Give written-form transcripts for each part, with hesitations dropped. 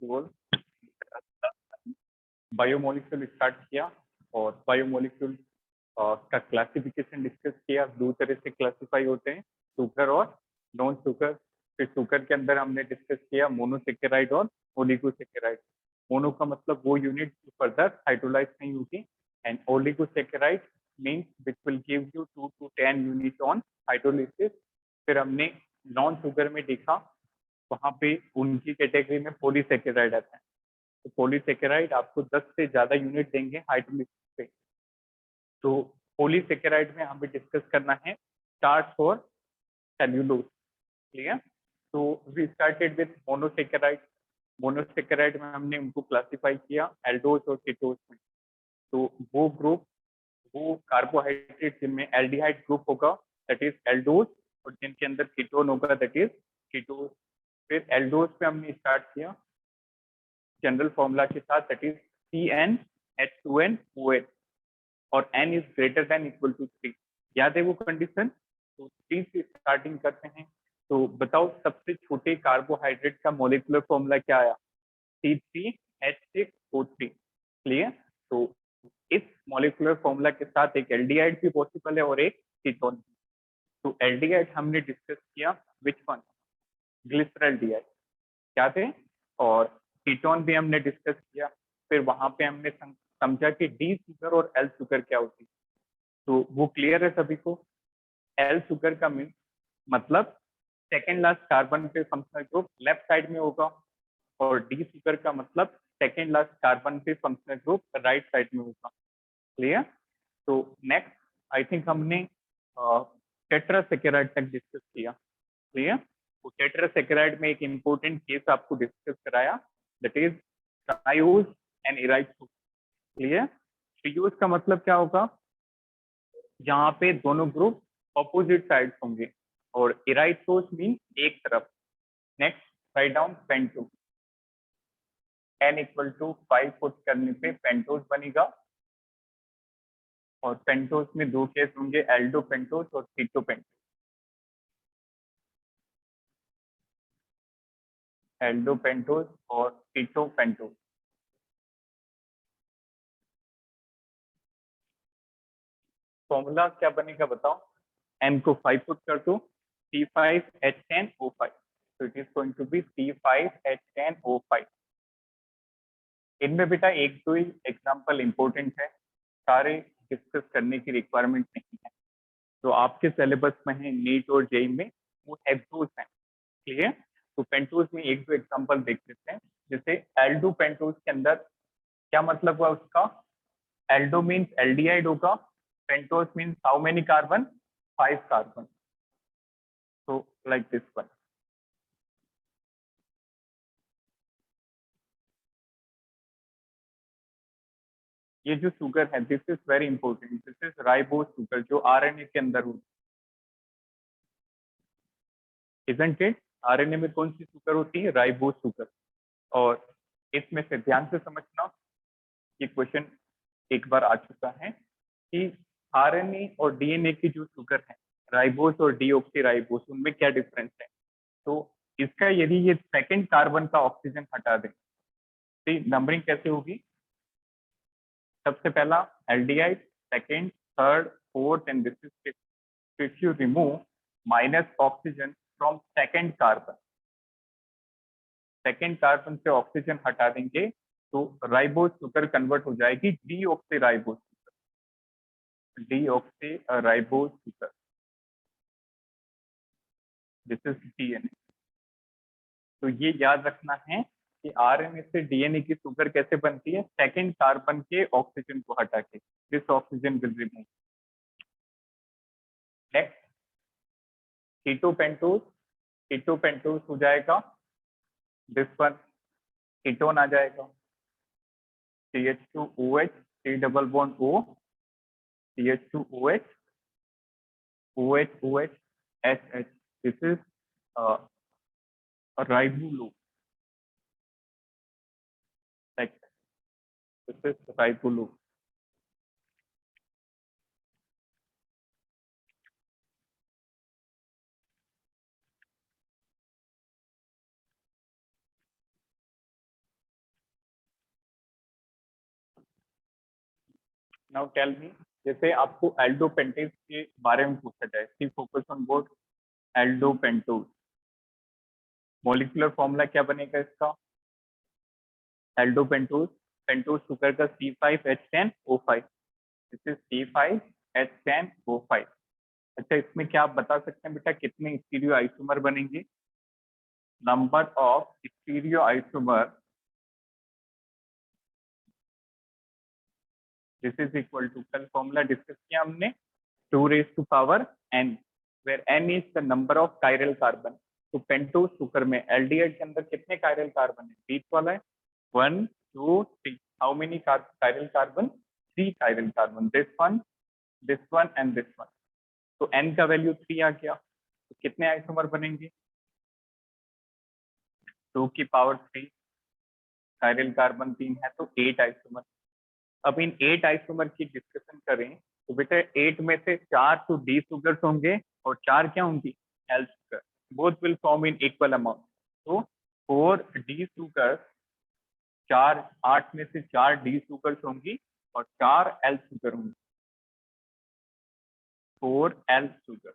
बोल biomolecule start किया और बायोमोलिक्यूल का क्लासिफिकेशन डिस्कस किया। दो तरह से क्लासिफाई होते हैं, सुगर और नॉन सुगर। फिर सुगर के अंदर हमने डिस्कस किया मोनोसेकेराइड और ओलिगोसेकेराइड। मोनो का मतलब वो यूनिट जो फर्दर हाइड्रोलाइज नहीं होगी, and oligosaccharide means which will give you 2 to 10 unit on hydrolysis. फिर हमने नॉन सुगर में देखा, वहां पे उनकी कैटेगरी में पॉलीसेकेराइड आता है। तो पॉलीसेकेराइड आपको 10 से ज्यादा यूनिट देंगे हाइड्रोलिसिस पे। तो पॉलीसेकेराइड में हमें डिस्कस करना है स्टार्च और सेल्यूलोज। क्लियर? तो we started with monosaccharide. Monosaccharide में हमने उनको क्लासिफाई किया एल्डोज और कीटोज में। तो वो ग्रुप, वो कार्बोहाइड्रेट जिनमें एल्डिहाइड ग्रुप होगा दैट इज एल्डोज, और जिनके अंदर कीटोन होगा दैट इज कीटोज। फिर एल्डोज पे हमने स्टार्ट किया जनरल फॉर्मूला के साथ दैट इज CnH2nOH, और n is greater than equal to 3। याद है वो कंडीशन? तो 3 से स्टार्टिंग करते हैं। तो बताओ सबसे छोटे कार्बोहाइड्रेट का मोलिकुलर फॉर्मूला क्या आया? C3H6O3। क्लियर? तो इस मोलिकुलर फॉर्मूला के साथ एक एल्डिहाइड भी पॉसिबल है और एक कीटोन। तो एल्डिहाइड हमने डिस्कस किया विच वन? ग्लिसरॉल्डिहाइड, क्या थे? और कीटोन भी हमने डिस्कस किया। फिर वहां पे हमने समझा कि डी शुगर और एल शुगर क्या होती है। तो वो क्लियर है सभी को? एल शुगर का मीन मतलब सेकेंड लास्ट कार्बन पे फंक्शनल ग्रुप लेफ्ट साइड में होगा, और डी शुगर का मतलब सेकेंड लास्ट कार्बन पे फंक्शनल ग्रुप राइट साइड में होगा। क्लियर? तो नेक्स्ट आई थिंक हमने टेट्रासेकेराइड तक डिस्कस किया। क्लियर? तो टेट्रासेकेराइड में एक इंपॉर्टेंट केस आपको डिस्कस कराया that is triose and erythrose. Clear? Triose का मतलब क्या होगा? जहां पे दोनों ग्रुप ऑपोजिट साइड होंगे, और इराइसोस मीन एक तरफ। Next write down pentose. n equal to 5 put करने पे पेंटोज बनेगा, और पेंटोज में दो केस होंगे, एल्डो पेंटोज और कीटो पेंटोज। एल्डो पेंटोज और कीटो पेंटोज। फॉर्मूला क्या बनेगा बताओ? n को 5 पुट कर दो, C5H10O5। तो it is going to be C5H10O5। इनमें बेटा एक दो ही एग्जाम्पल इंपॉर्टेंट है, सारे डिस्कस करने की रिक्वायरमेंट नहीं है। तो आपके सिलेबस में है नीट और जेई में, वो हेक्सोस हैं। क्लियर? तो पेंटोज में एक दो एग्जांपल देख लेते हैं। जैसे एल्डो पेंटोज के अंदर क्या मतलब हुआ उसका? एल्डो मीन्स एल्डिहाइड होगा, pentose means how many carbon? 5 carbon. तो लाइक दिस वन। ये जो शुगर है this is very important, this is ribose sugar जो आरएनए के अंदर होती है। Isn't it? आरएनए में कौन सी शुगर होती है? Ribose sugar. और इसमें से ध्यान से समझना, ये क्वेश्चन एक बार आ चुका है कि आरएनए और डीएनए की जो शुगर है राइबोस और डीऑक्सी उनमें क्या डिफरेंस है? तो इसका यदि ये सेकंड कार्बन का ऑक्सीजन हटा दें तो नंबरिंग कैसे होगी? सबसे पहला aldehyde, second, third, fourth and this is fifth. If you remove minus oxygen from second carbon से ऑक्सीजन हटा देंगे तो राइबोस शुगर कन्वर्ट हो जाएगी deoxy ribose, deoxy ribose sugar. This is DNA. तो ये याद रखना है कि आरएनए से डीएनए की शुगर कैसे बनती है? सेकंड कार्बन के ऑक्सीजन को हटा के, this oxygen will remove. Next ketopentose. Ketopentose हो जाएगा दिस वन, कीटोन आ जाएगा CH2OH, C double bond O, CH2OH, OH, HH। This is ribulose, this is ribulose. Now tell me, जैसे आपको एल्डो पेंटेज के बारे में पूछा जाए, see focus on board aldopentose, molecular formula क्या बनेगा इसका? एल्डो पेंटोज, पेंटोज शुगर का C5H10O5, दिस इज C5H10O5। अच्छा, इसमें क्या आप बता सकते हैं बेटा कितने स्टीरियो आइसोमर बनेंगे? Number of stereo isomer, this is equal to, कल फॉर्मूला डिस्कस किया हमने, 2⁴n, where n is the number of chiral carbon. तो पेंटोज शुगर में एल्डिहाइड के अंदर कितने कायरल कार्बन है? 3 वाला है, 1 2 3। How many chiral carbon? 3 chiral carbon, this one and this one. तो n का वैल्यू 3 आ गया, तो कितने आइसोमर बनेंगे? 2⁻3, कायरल कार्बन 3 है तो 8 आइसोमर। अब इन 8 आइसोमर की डिस्कशन करें तो बेटा 8 में से 4 तो डी सुगर्स होंगे और 4 क्या होंगी? L sugar. Both will form in equal amount. तो 4 डी सुगर, 4 8 में से 4 डी सुगर्स होंगी और 4 एल सुगर होंगी, 4 एल सुगर।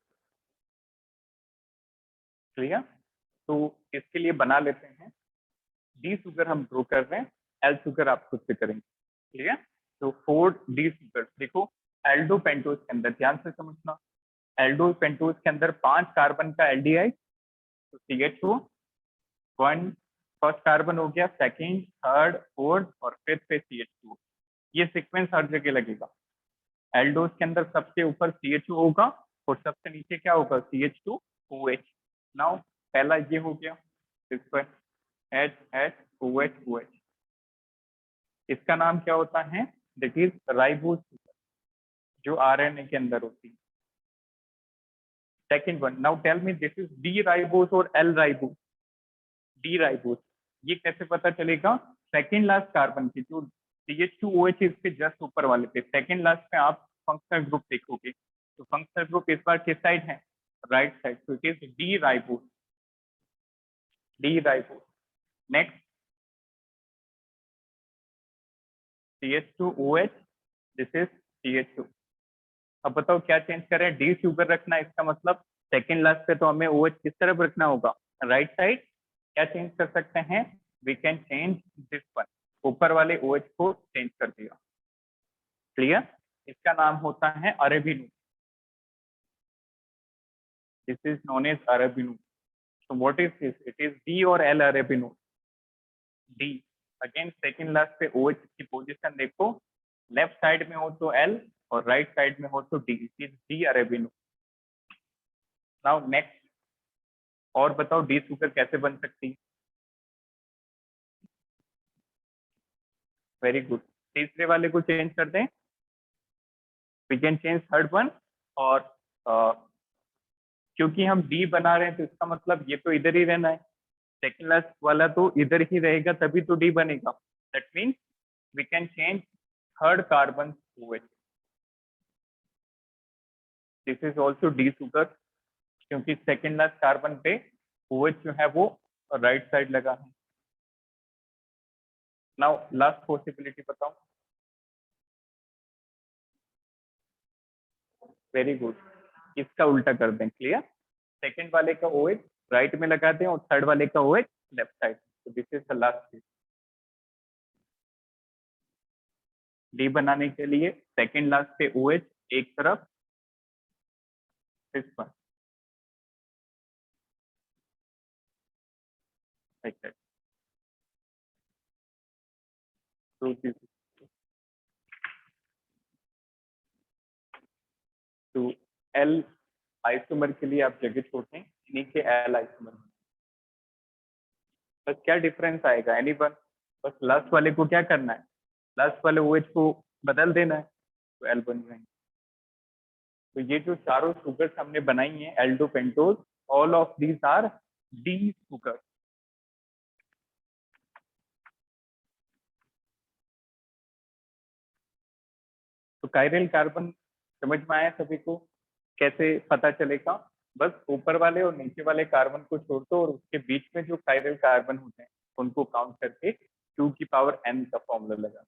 क्लियर? तो इसके लिए बना लेते हैं, डी सुगर हम ड्रॉ कर रहे हैं, एल सुगर आप खुद से करेंगे। क्लियर? तो 4 डी सुगर, देखो एल्डो पेंटोज के अंदर ध्यान से समझना, एल्डो पेंटोज के अंदर 5 कार्बन का एल्डिहाइड, तो CHO 1 फर्स्ट कार्बन हो गया, सेकंड, थर्ड, फोर्थ और फिफ्थ पे CH2। ये सीक्वेंस हर जगह लगेगा। एल्डोज के अंदर सबसे ऊपर CHO होगा और सबसे नीचे क्या होगा? CH2OH। नाउ पहला ये हो गया, इस पर HHOH। इसका नाम क्या होता है? दैट इज राइबोज, जो RNA के अंदर होती है। Second one, now tell me, this is D ribose और एल राइबोज? D ribose. ये कैसे पता चलेगा? सेकंड लास्ट कार्बन की जो CH2OH इसके जस्ट ऊपर वाले पे, सेकंड लास्ट पे आप फंक्शनल ग्रुप देखोगे तो फंक्शनल ग्रुप इस बार किस साइड है? राइट साइड, तो it is D ribose, D ribose. Next CH2OH, this is CH2। अब बताओ क्या चेंज करें? डी शुगर रखना, इसका मतलब सेकंड लास्ट पे तो हमें OH किस तरफ रखना होगा? Right side. क्या चेंज कर सकते हैं? We can change this one, ऊपर वाले OH को चेंज कर दिया। क्लियर? इसका नाम होता है arabinose, this is known as arabinose. So what is this? It is D और L arabinose. D, again second last पे OH की पोजीशन देखो, लेफ्ट साइड में हो तो L और राइट साइड में हो तो D, it is D arabinose. Now next, और बताओ डी शुगर कैसे बन सकती है? वेरी गुड, तीसरे वाले को चेंज कर दें, we can change third one. और क्योंकि हम डी बना रहे हैं तो इसका मतलब ये तो इधर ही रहना है, सेकंड लास्ट वाला तो इधर ही रहेगा, तभी तो डी बनेगा। That means we can change third carbon OH, this is also D sugar, क्योंकि सेकंड लास्ट कार्बन पे OH जो है वो राइट साइड लगा है। नाउ लास्ट पॉसिबिलिटी बताओ। वेरी गुड, इसका उल्टा कर दें। क्लियर? सेकंड वाले का OH राइट में लगा दें और थर्ड वाले का OH लेफ्ट साइड। तो this is the last. D बनाने के लिए सेकंड लास्ट पे OH एक तरफ, इस पर राइट साइड। तो एल आइसोमर के लिए आप जगह छोड़ दें, इन्हीं के एल आइसोमर। बस क्या डिफरेंस आएगा? Any one? बस लास्ट वाले को क्या करना है? लास्ट वाले OH को बदल देना है, तो एल बन जाएंगे। तो ये जो चारों शुगर्स हमने बनाई हैं, Aldo pentose, all of these R D sugar. तो कायरल कार्बन समझ में आया सभी को? कैसे पता चलेगा? बस ऊपर वाले और नीचे वाले कार्बन को छोड़ दो और उसके बीच में जो कायरल कार्बन होते हैं उनको काउंट करके 2⁻n का फॉर्मूला लगा।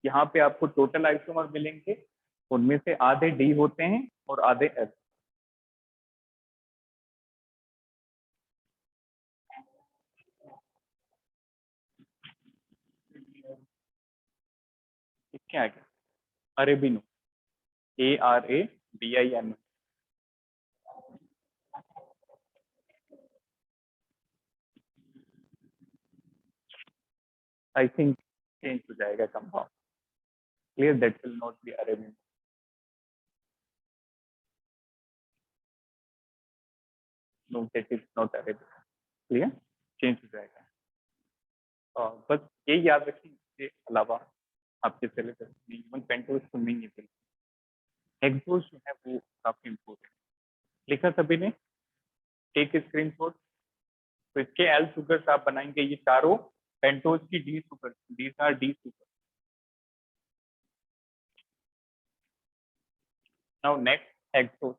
यहाँ पे आपको टोटल आइसोमर मिलेंगे, उनमें से आधे डी होते हैं और आधे एस। क्या है? Arabinose, ARABINO। I think change हो जाएगा compound. Clear, that will not be arabinose. No, that is not arabinose. Clear, change हो जाएगा। बस ये याद रखिए, इसके अलावा आपके सिलेबस में इवन पेंटोस तो नहीं है, हेक्सोस जो है वो काफी इम्पोर्टेंट। लिखा सभी ने? Take screenshot. तो इसके एल सुगर्स आप बनाएंगे, ये चारों पेंटोस की D sugar, these R D sugar. Now next, hexose.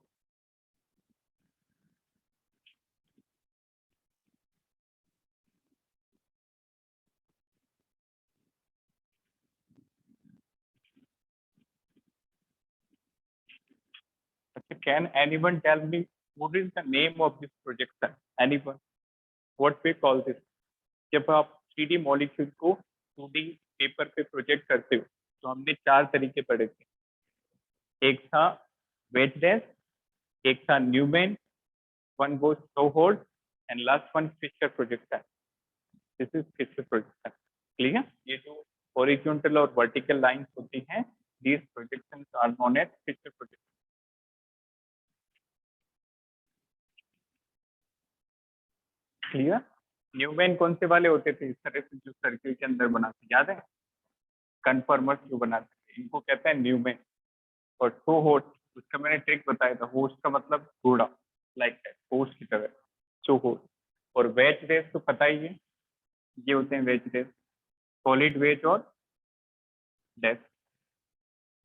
Can anyone tell me what is the name of this projection? Anyone? What we call this? जब आप 3D मॉलिक्यूल को 2D पेपर पे project करते हो तो हमने 4 तरीके पढ़े थे। एक था वेट डेस्क, एक था Newman, one was Sohold, and last one Fisher projection. This is Fisher projection. Clear? ये जो हॉरिजॉन्टल और वर्टिकल लाइंस होती हैं, these projections are known as Fisher projection. Clear? Newman कौन से वाले होते थे? इस तरह से जो सर्किल के अंदर बनाते, याद है? कन्फर्मर्स जो बनाते थे, इनको कहते हैं न्यूमैन। और टो होस्ट, उसका मैंने ट्रिक बताया था, होस्ट का मतलब घोड़ा, लाइक होस्ट की तरह, टो होस्ट। और वेज रेस तो पता ही है, ये होते हैं वेज रेस, सॉलिड वेज और desk.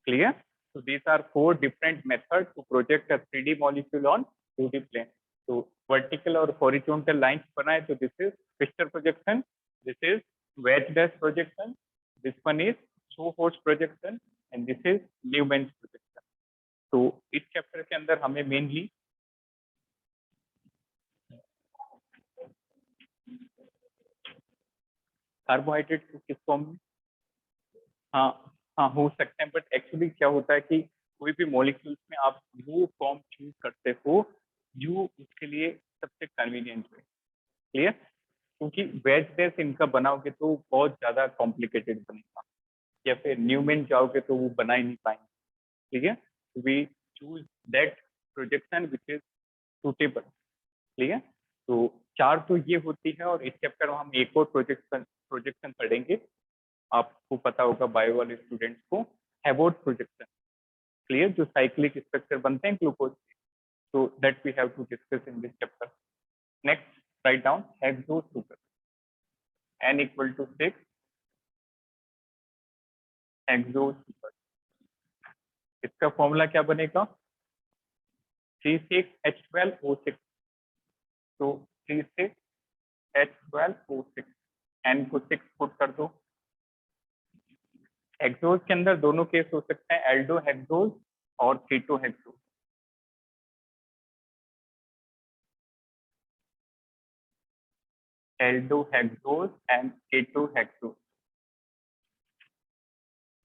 Clear? So these are 4 different methods to project a 3D molecule on 2D plane. तो vertical और horizontal lines बनाए तो this is Fisher projection, this is wedge dash projection, this one is Show-Horst projection, and this is Newman's projection. तो इस chapter के अंदर हमें mainly carbohydrate किस फॉर्म में, हाँ हाँ हो सकते हैं, बट एक्चुअली क्या होता है कि कोई भी मॉलिक्यूल्स में आप वो फॉर्म चूज करते हो जो उसके लिए सबसे कन्वीनियंट है। क्लियर? क्योंकि वेज बेस इनका बनाओगे तो बहुत ज्यादा कॉम्प्लिकेटेड बनेगा, या फिर न्यूमेन जाओगे तो वो बना ही नहीं पाएंगे। ठीक है, we choose that projection which is suitable. Clear? तो 4 तो ये होती है, और इस चैप्टर में हम एक और प्रोजेक्शन प्रोजेक्शन पढ़ेंगे, आपको पता होगा बायो वाले स्टूडेंट्स को, हैवोट प्रोजेक्शन। क्लियर? जो साइक्लिक स्ट्रक्चर बनते हैं glucose, so that we have to discuss in this chapter. Next, write down hexose sugar. N equal to 6, hexose sugar. इसका फॉर्मूला क्या बनेगा? 36H12O6. तो 36H12O6, N को 6 पुट कर दो। हेक्सोज के अंदर दोनों केस हो सकते हैं, एल्डो हेक्सोज और ketohexose. aldohexose and ketohexose.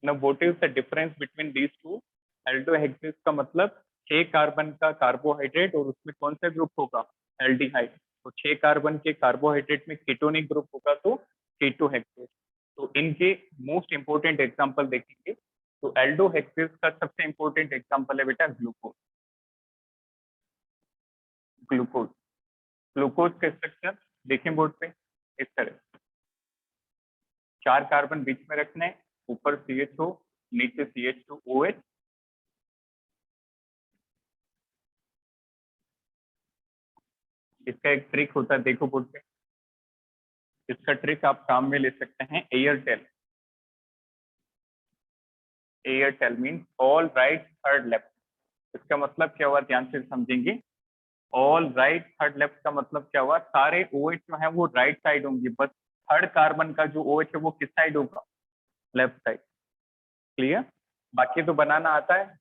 Now, what is the difference between these two? aldohexose का मतलब 6 कार्बन का कार्बोहाइड्रेट और उसमें कौन सा ग्रुप होगा? एल्डिहाइड। तो 6 कार्बन के कार्बोहाइड्रेट में कीटोनिक ग्रुप होगा तो कीटोहेक्सोज। तो इनके मोस्ट इंपोर्टेंट एग्जांपल देखेंगे, तो एल्डोहेक्सेस का सबसे इंपोर्टेंट एग्जांपल है बेटा ग्लूकोज। ग्लूकोज ग्लूकोज का स्ट्रक्चर देखें बोर्ड पे, इस तरह 4 कार्बन बीच में रखने, ऊपर CHO, नीचे CH2OH। इसका एक ट्रिक होता है, देखो बोर्ड पे, इसका ट्रिक आप काम में ले सकते हैं, Airtel. Airtel means all right third left. इसका मतलब क्या हुआ, ध्यान से समझेंगे। ऑल राइट थर्ड लेफ्ट का मतलब क्या हुआ, सारे OH जो है वो राइट साइड होंगे, बस थर्ड कार्बन का जो OH है वो किस साइड होगा? Left side. क्लियर? बाकी तो बनाना आता है।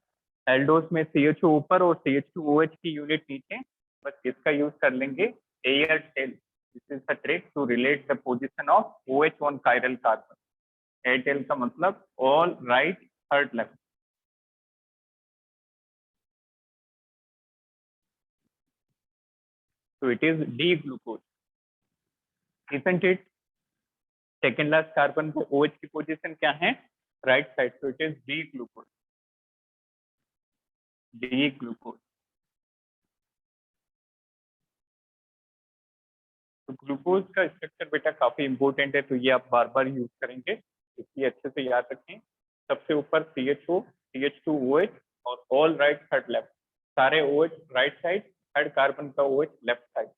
एल्डोस में CHO ऊपर और CH2OH की यूनिट नीचे, बस इसका यूज कर लेंगे Airtel. This is the trick to relate the position of OH on chiral carbon. Airtel का मतलब all right third left. So it is D-glucose, isn't it? Second last carbon को OH की पोजीशन क्या है? Right side, so it is D-glucose. D-glucose. तो glucose का structure बेटा काफी इंपॉर्टेंट है, तो ये आप बार बार यूज करेंगे, इसलिए अच्छे से याद रखें। सबसे ऊपर CHO, CH2OH और ऑल राइट थर्ड लेफ्ट, सारे OH right side, third carbon का OH left side.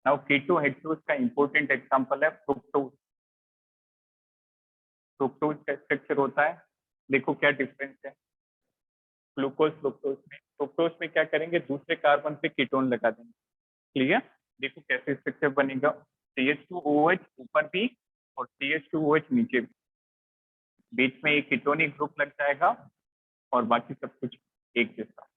Now ketohexose का इंपॉर्टेंट एग्जांपल है फ्रुक्टोज। फ्रुक्टोज का स्ट्रक्चर होता है, देखो क्या डिफरेंस है ग्लूकोज फ्रुक्टोज में। फ्रुक्टोज में क्या करेंगे, दूसरे कार्बन पे कीटोन लगा देंगे। क्लियर? देखो कैसे स्ट्रक्चर बनेगा, CH2OH ऊपर भी और CH2OH नीचे भी, बीच में एक कीटोनिक ग्रुप लग जाएगा और बाकी सब कुछ एक जैसा।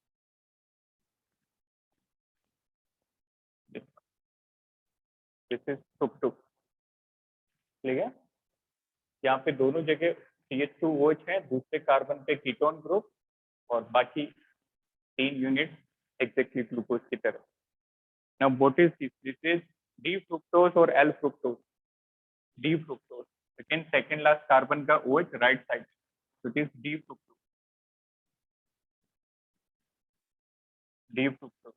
This is fructose. क्लियर? यहाँ पे दोनों जगह CH2OH है, दूसरे कार्बन पे कीटोन ग्रुप और बाकी 3 यूनिट एग्जैक्टली ग्लूकोज की तरह। Now what is this? This is D fructose और L fructose. D fructose second last carbon का OH right side, so it is D fructose. D fructose.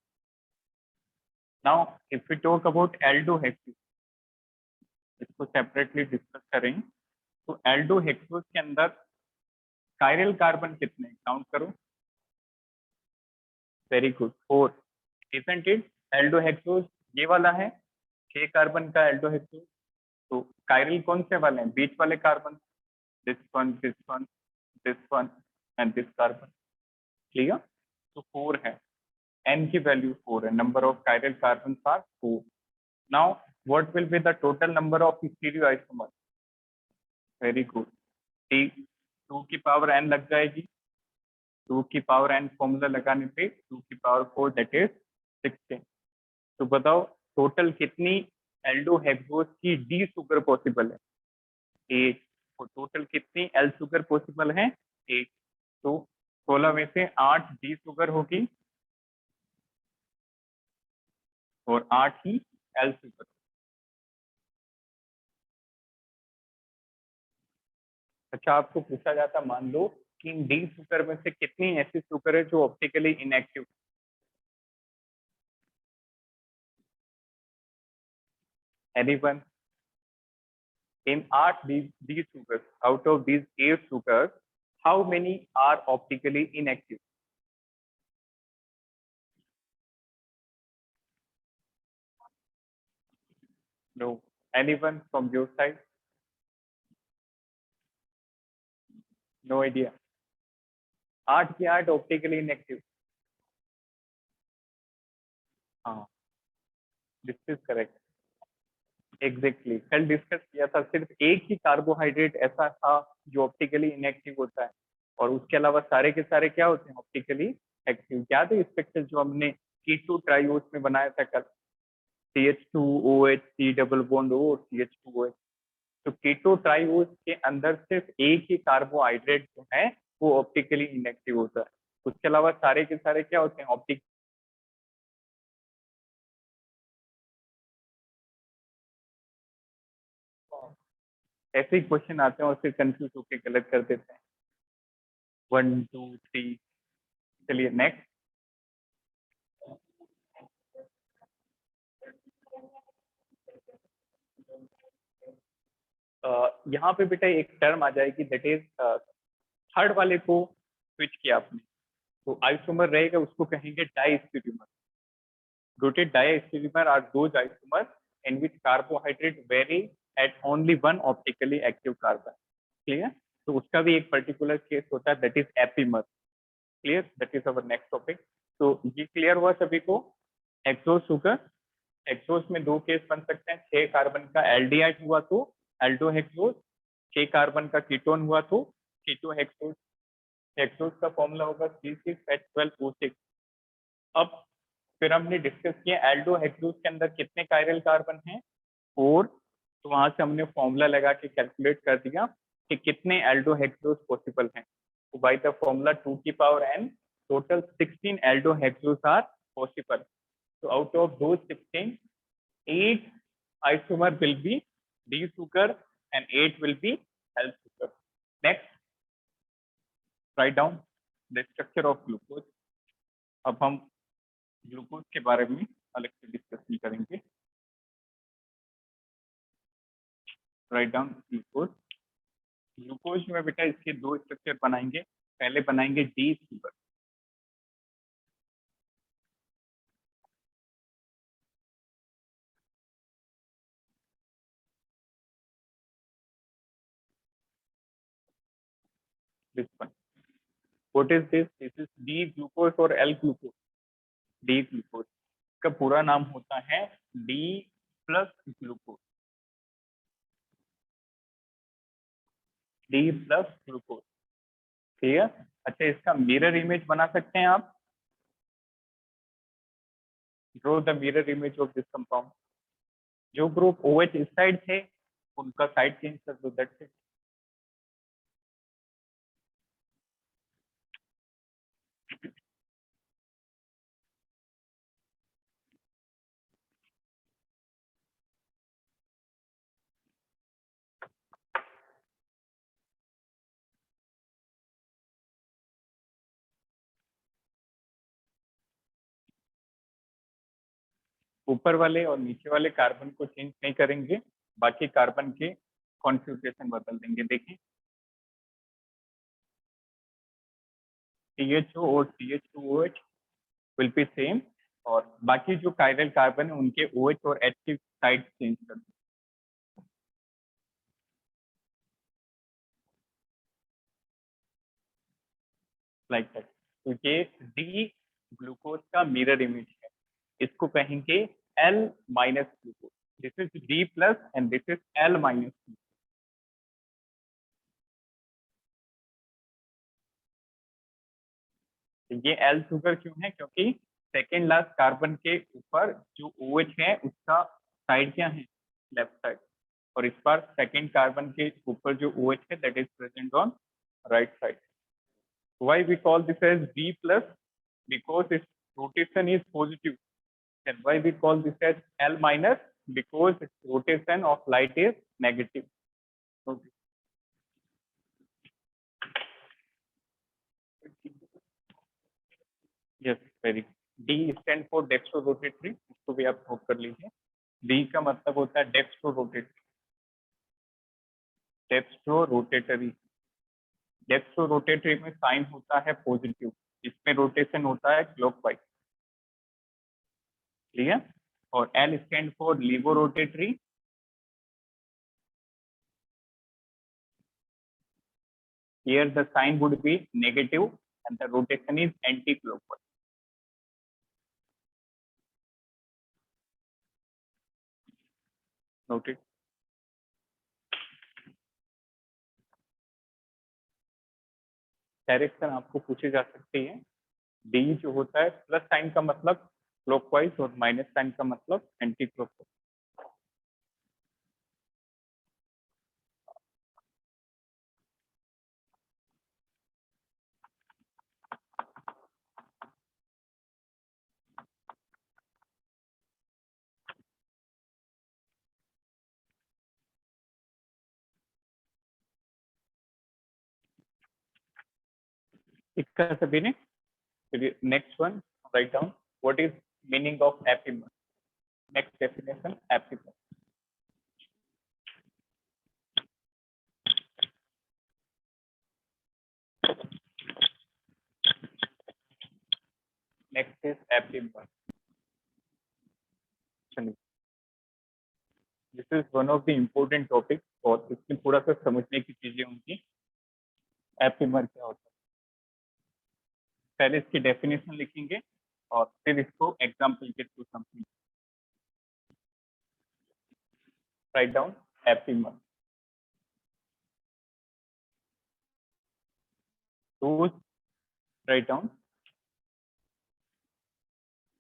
Now if we talk about aldohexose, इसको separately discuss करें, तो aldohexose के अंदर chiral carbon कितने, count करो। Very good, 4, isn't it? Aldohexose ये वाला है 6 कार्बन का एल्डोहेक्सोज, तो कायरल कौन से वाले हैं, बीच वाले carbon, this one, this one, this one and this carbon. Clear? तो 4 है, n की वैल्यू 4 है, number of chiral carbon are 4। Now what will be the total number of stereoisomer? Very good, T 2 की पावर n लग जाएगी, 2 की power n formula लगाने पे 2 की पावर 4 दैट इज 16। तो बताओ टोटल कितनी एल्डोहेक्सोज की डी शुगर पॉसिबल है? 8। और टोटल कितनी एल शुगर पॉसिबल है? 8। तो 16 में से 8 डी शुगर होगी और 8 ही एल शुगर। अच्छा, आपको पूछा जाता मान लो कि इन डी शुगर में से कितनी ऐसी शुगर है जो optically inactive? Anyone? In 8 these sugars, out of these 8 sugars, how many are optically inactive? No. Anyone from your side? No idea. 8 की 8 optically inactive. हाँ, this is correct. Exactly. कल discuss किया था, सिर्फ एक ही कार्बोहाइड्रेट ऐसा था जो ऑप्टिकली इनएक्टिव होता है और उसके अलावा सारे के सारे क्या होते हैं, ऑप्टिकली एक्टिव। याद है स्ट्रक्चर जो हमने कीटो ट्राइओस में बनाया था कल, CH2OH, C double bond O और CH2OH। तो कीटो ट्राइओस के अंदर सिर्फ एक ही कार्बोहाइड्रेट जो है वो ऑप्टिकली इनएक्टिव होता है, उसके अलावा सारे के सारे क्या होते हैं, ऑप्टिक। ऐसे ही क्वेश्चन आते हैं और फिर कंफ्यूज होकर गलत कर देते हैं। 1 2 3। चलिए नेक्स्ट। यहाँ पे बेटा एक टर्म आ जाएगी दैट इज, थर्ड वाले को स्विच किया आपने, तो आइसोमर रहेगा, उसको कहेंगे डाइस्टीरियोमर। Rooted diastereomer are those isomers in which carbohydrate vary at only one optically active carbon. Clear? तो उसका भी एक पर्टिकुलर केस होता है that is epimer. Clear? That is our next topic. तो ये क्लियर हुआ सभी को? एक्सोस शुगर, एक्सोस में 2 केस बन सकते हैं, 6 कार्बन का एल्डिहाइड हुआ तो एल्डोहेक्सोस, 6 कार्बन का कीटोन हुआ तो कीटोहेक्सोस। हेक्सोज का फॉर्मूला होगा C6H12O6। अब फिर हमने डिस्कस किया एल्डो हेक्सोज के अंदर कितने कायरल कार्बन हैं, 4। तो वहां से हमने फॉर्मूला लगा के कैलकुलेट कर दिया कि कितने एल्डो हेक्सोज पॉसिबल हैं। तो बाय द फॉर्मूला 2 की power n total 16 aldohexose are possible. So out of those 16, 8 isomer will be D sugar and 8 will be L sugar. Next, write down the structure of glucose. अब हम glucose के बारे में अलग से discuss नहीं करेंगे। Write down glucose. ग्लूकोज में बेटा इसके दो स्ट्रक्चर बनाएंगे। पहले बनाएंगे D sugar. This one. What is this? This is D glucose or L glucose? D glucose का पूरा नाम होता है D plus glucose. D plus glucose, ठीक है। अच्छा, इसका मिरर इमेज बना सकते हैं आप। Draw the mirror image of this compound. जो ग्रुप OH इस साइड थे उनका साइड चेंज कर दो, दैट्स इट। ऊपर वाले और नीचे वाले कार्बन को चेंज नहीं करेंगे, बाकी कार्बन के कॉन्फ़िगरेशन बदल देंगे। देखिए CHO और CH2OH विल बी सेम, और बाकी जो कायरल कार्बन है उनके OH और H की साइड चेंज कर दो, लाइक दैट। तो ये डी ग्लूकोज का मिरर इमेज है, इसको कहेंगे L minus glucose. This is D plus and this is L minus. ये L शुगर क्यों है? क्योंकि सेकेंड लास्ट कार्बन के ऊपर जो OH है उसका साइड क्या है? Left side. और इस बार सेकेंड कार्बन के ऊपर जो OH है that is present on right side. Why we call this as B plus? Because its rotation is positive. And why we call this as L minus? Because its rotation of light is negative. Okay. Yes, very good. D stand for dextrorotatory, इसको भी आप note कर लीजिए। D का मतलब होता है dextrorotatory। dextrorotatory dextrorotatory में साइन होता है पॉजिटिव, इसमें रोटेशन होता है क्लॉकवाइज, ठीक है। और L stand for levorotatory. Here the sign would be negative and the rotation is anti-clockwise. Noted. Direction आपको पूछे जा सकती है। डी जो होता है प्लस साइन का मतलब क्लॉकवाइज और माइनस साइन का मतलब एंटी क्लॉकवाइज। इसका सभी ने next one right down. What is meaning of epimer? Next definition epimer. Next is epimer. चलिए, this is one of the important topic और इसमें थोड़ा सा समझने की चीजें होंगी। एपिमर क्या होता है? पहले इसकी डेफिनेशन लिखेंगे और फिर इसको एग्जाम्पल के थ्रू समझेंगे। Write down epimer. Those write down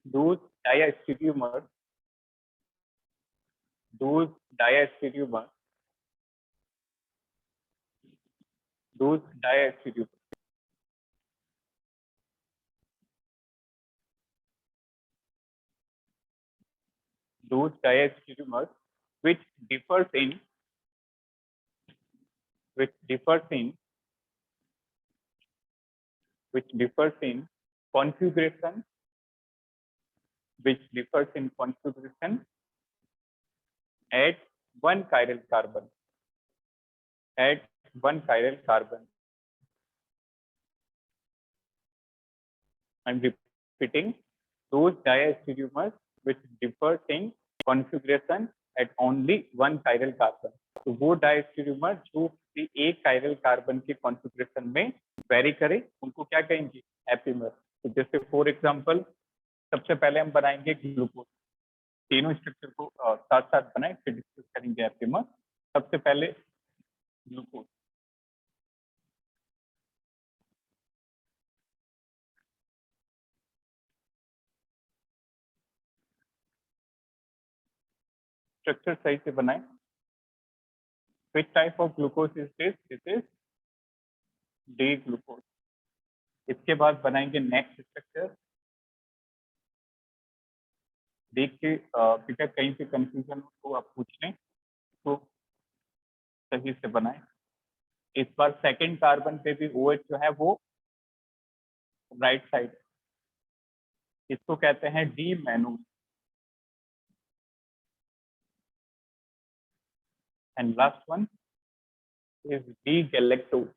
those diastereomers, those diastereomers, those diastereomers, those diastereomers which differs in which differs in which differs in configuration which differs in configuration at one chiral carbon at one chiral carbon. I'm repeating, those diastereomers which differs in configuration at only one chiral carbon. तो वो डायस्टेरियोमर जो किसी एक chiral carbon के configuration में very करे उनको क्या कहेंगे? एपिमर. तो जैसे फॉर एग्जांपल सबसे पहले हम बनाएंगे ग्लूकोज. तीनों स्ट्रक्चर को साथ साथ बनाए फिर डिस्कस करेंगे एपिमर. सबसे पहले ग्लूकोज. स्ट्रक्चर सही से बनाए. Which type of glucose is this? This is D glucose. इसके बाद बनाएंगे नेक्स्ट स्ट्रक्चर. देख के बेटा कहीं पे कंफ्यूजन हो तो आप पूछ लें तो सही से बनाएं. इस बार सेकंड कार्बन पे भी OH जो है वो राइट साइड. इसको कहते हैं D mannose. And last one is D galactose.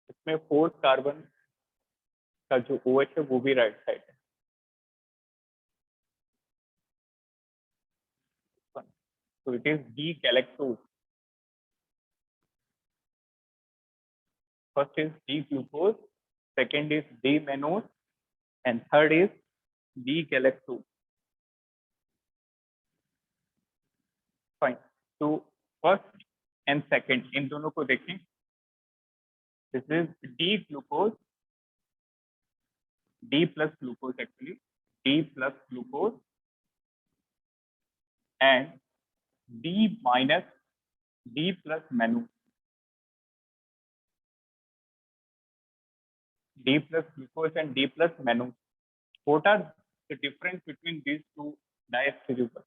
इसमें फोर्थ कार्बन का जो OH है वो भी राइट साइड है. So it is D-galactose. First is D-glucose, second is D-mannose, and third is D-galactose. Fine. So first and second इन दोनों को देखें. This is D-glucose, D plus glucose actually, D plus glucose, and D minus D plus mannose. D plus glucose and D plus mannose. What are the difference between these two diastereomers?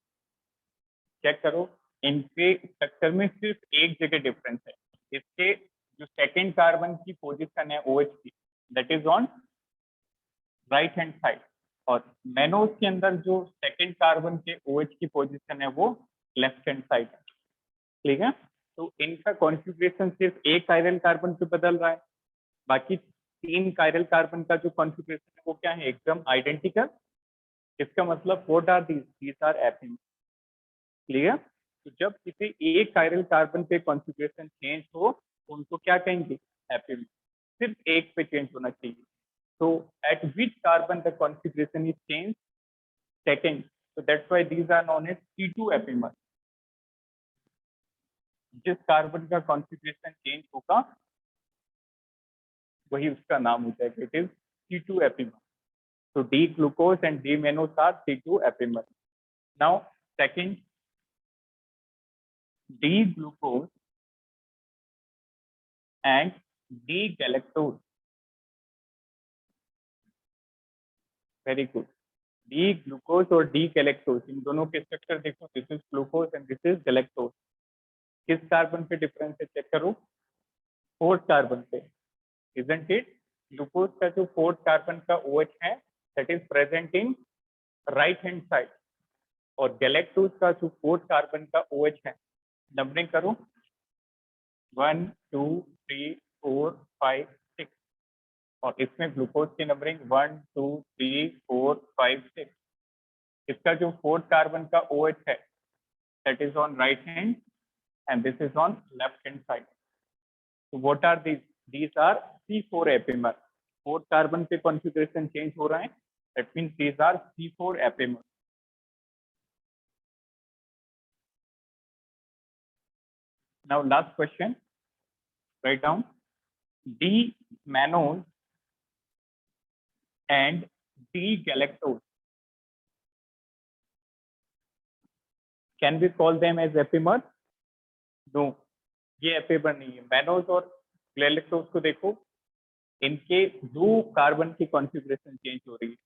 Check करो. इनके structure में सिर्फ एक जगह difference है. इसके जो second carbon की पोजीशन है OH की, that is on right hand side. और मैनोज के अंदर जो सेकंड कार्बन के OH की पोजीशन है वो लेफ्ट हैंड साइड है. ठीक है. तो इनका कॉन्फ़िगरेशन सिर्फ एक कायरल कार्बन पे बदल रहा है. बाकी तीन कायरल कार्बन का जो कॉन्फ़िगरेशन है वो क्या है? एकदम आइडेंटिकल. इसका मतलब what are these are epimer. Clear. तो जब किसी एक कायरल कार्बन पे कॉन्फ़िगरेशन चेंज हो उनको क्या कहेंगे? एपिमर. सिर्फ एक पे चेंज होना चाहिए. तो eight which carbon the configuration is change? Second. so that's why these are known as C2 epimer. जिस कार्बन का कॉन्फ़िगरेशन चेंज होगा वही उसका नाम हो जाएगा. It is C2 epimer. So D glucose and D mannose are C2 epimer. Now second, D glucose and D galactose. Very good. D glucose और D galactose इन दोनों के स्ट्रक्चर देखो. This is glucose and this is galactose. किस carbon पे difference है check करो? Fourth carbon पे. Isn't it? Glucose का जो फोर्थ कार्बन का OH है that is present in right hand side. और गैलेक्टोज का जो फोर्थ कार्बन का OH है, नंबरिंग करो. 1 2 3 4 5 6. और इसमें ग्लूकोज की नंबरिंग 1 2 3 4 5 6. इसका जो फोर्थ कार्बन का OH है that is on right hand and this is on left hand side. So what are these? These are C4 epimer. Fourth carbon पे कॉन्फ़िगरेशन चेंज हो रहा है. That means these are C4 epimer. Now last question, write down D-mannose and D-galactose. Can we call them as epimers? No, ये epimer नहीं है। Mannose और galactose को देखो, इनके 2 कार्बन की कॉन्फ़िगरेशन चेंज हो रही है।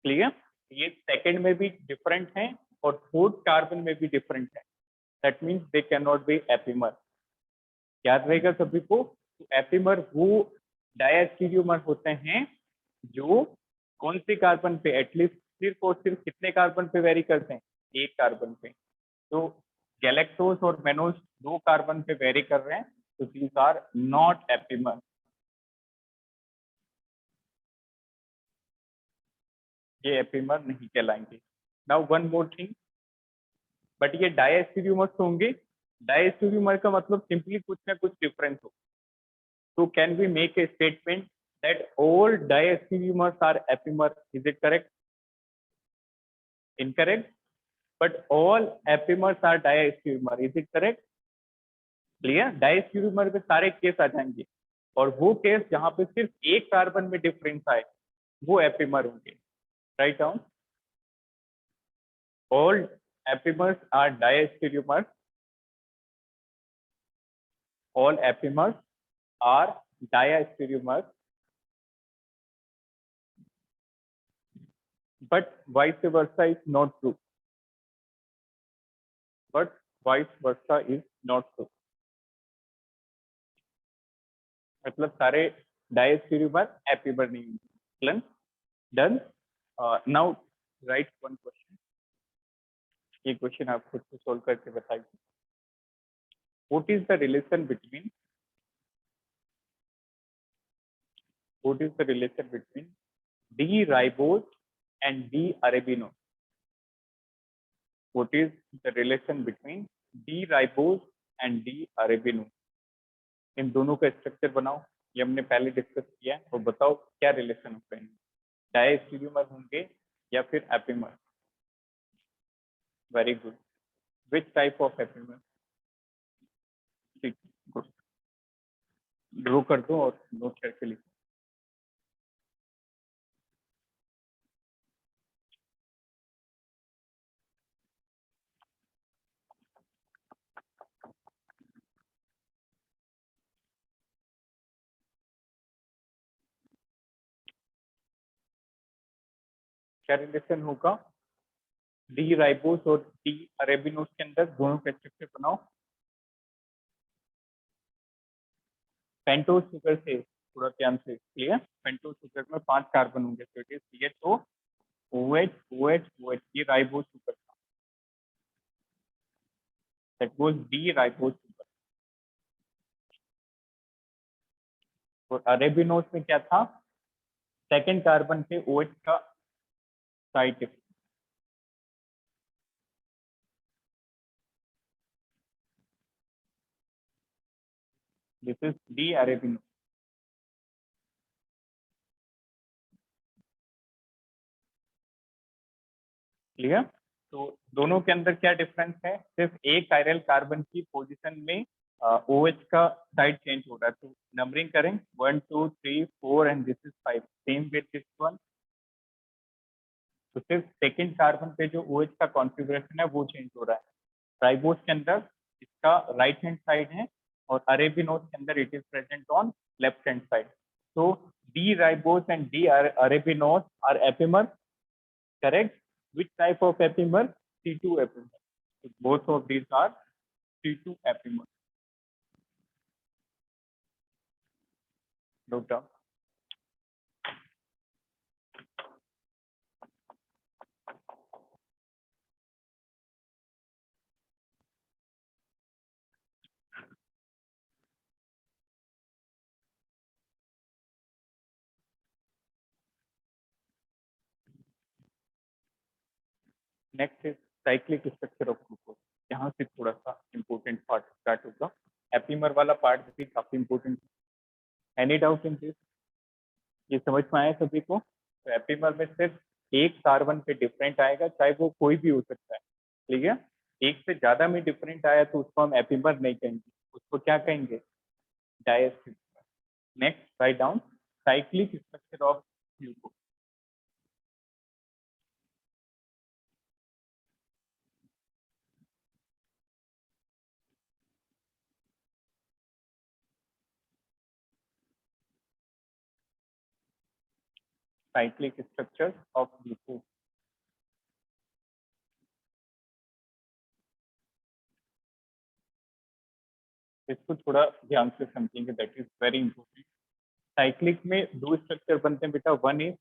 क्लियर? ये सेकंड में भी डिफरेंट हैं और फोर्थ कार्बन में भी डिफरेंट है। That means they can not be epimer. याद रहेगा सभी को, तो एपिमर वो डायस्टीरियोमर होते हैं जो कौन से कार्बन पे, एटलीस्ट सिर्फ और सिर्फ कितने कार्बन पे वेरी करते हैं? 1 कार्बन पे। तो गैलेक्टोज और मैनोज 2 कार्बन पे वेरी कर रहे हैं, तो दीज आर नॉट एपिमर। ये एपिमर नहीं कहलाएंगे। Now one more thing, but ये डायस्टीरियोमर्स होंगे। डायस्टीरियोमर का मतलब सिंपली कुछ ना कुछ डिफरेंस हो। So can we make a statement that all diastereomers are epimer? Is it correct? Incorrect. But all epimers are diastereomer. Is it correct? Clear? Diastereomer पे सारे केस आ जाएंगे और वो केस जहां पे सिर्फ एक कार्बन में डिफरेंस आए वो एपिमर होंगे। Write down, all epimers are diastereomers. All epimers are diastereomers. But vice versa is not true. But vice versa is not true. मतलब सारे डायस्टीरियोमर एपिमर नहीं होंगे। Done. Now write one question. ये question आप खुद से solve करके बताइए। What is the relation between D ribose and D arabinose? What is the relation between D ribose and D arabinose? इन दोनों का स्ट्रक्चर बनाओ, ये हमने पहले डिस्कस किया है, और बताओ क्या रिलेशन होता है। डायस्टीरियोमर होंगे या फिर epimer? Very good. Which type of epimer? ठीक, गुड। ड्रॉ कर दो और नोट करके लिखो। क्या रिलेशन होगा डी राइबोस और डी अरेबिनोस के अंदर? दोनों का स्ट्रक्चर बनाओ। पेंटोज शुगर से थोड़ा ध्यान से, क्लियर? पेंटोज शुगर में 5 कार्बन होंगे, तो it is CHO OH OH OH। ये राइबोस शुगर था, that was D ribose sugar. और अरेबिनोस में क्या था? सेकंड कार्बन पे OH का side effect. This is D arabinose. Clear? तो दोनों के अंदर क्या डिफरेंस है? सिर्फ एक कायरल कार्बन की पोजीशन में OH का साइड चेंज हो रहा है। तो नंबरिंग करें 1 2 3 4 and this is 5। Same with this one. तो सिर्फ सेकंड कार्बन पे जो OH का कॉन्फ़िगरेशन है वो चेंज हो रहा है। राइबोस के अंदर इसका राइट हैंड साइड है और अरेबिनोस के अंदर it is present on left hand side. तो D ribose and D arabinose are epimer, correct? Which type of epimer? C2 epimer. So both of these are C2 epimer. Note down. Next is cyclic structure of glucose. यहाँ से थोड़ा सा important part start होगा। Epimer वाला part भी काफी important है। Any doubt in this? ये समझ में आया सभी को? तो एपिमर में सिर्फ एक कार्बन पे डिफरेंट आएगा, चाहे वो कोई भी हो सकता है। ठीक है? एक से ज्यादा में डिफरेंट आया तो उसको हम एपिमर नहीं कहेंगे, उसको क्या कहेंगे, डायस्टर। Next write down cyclic structure of glucose. Cyclic structure of glucose. इसको थोड़ा ध्यान से समझेंगे, that is very important. Cyclic में दो स्ट्रक्चर बनते हैं बेटा, one is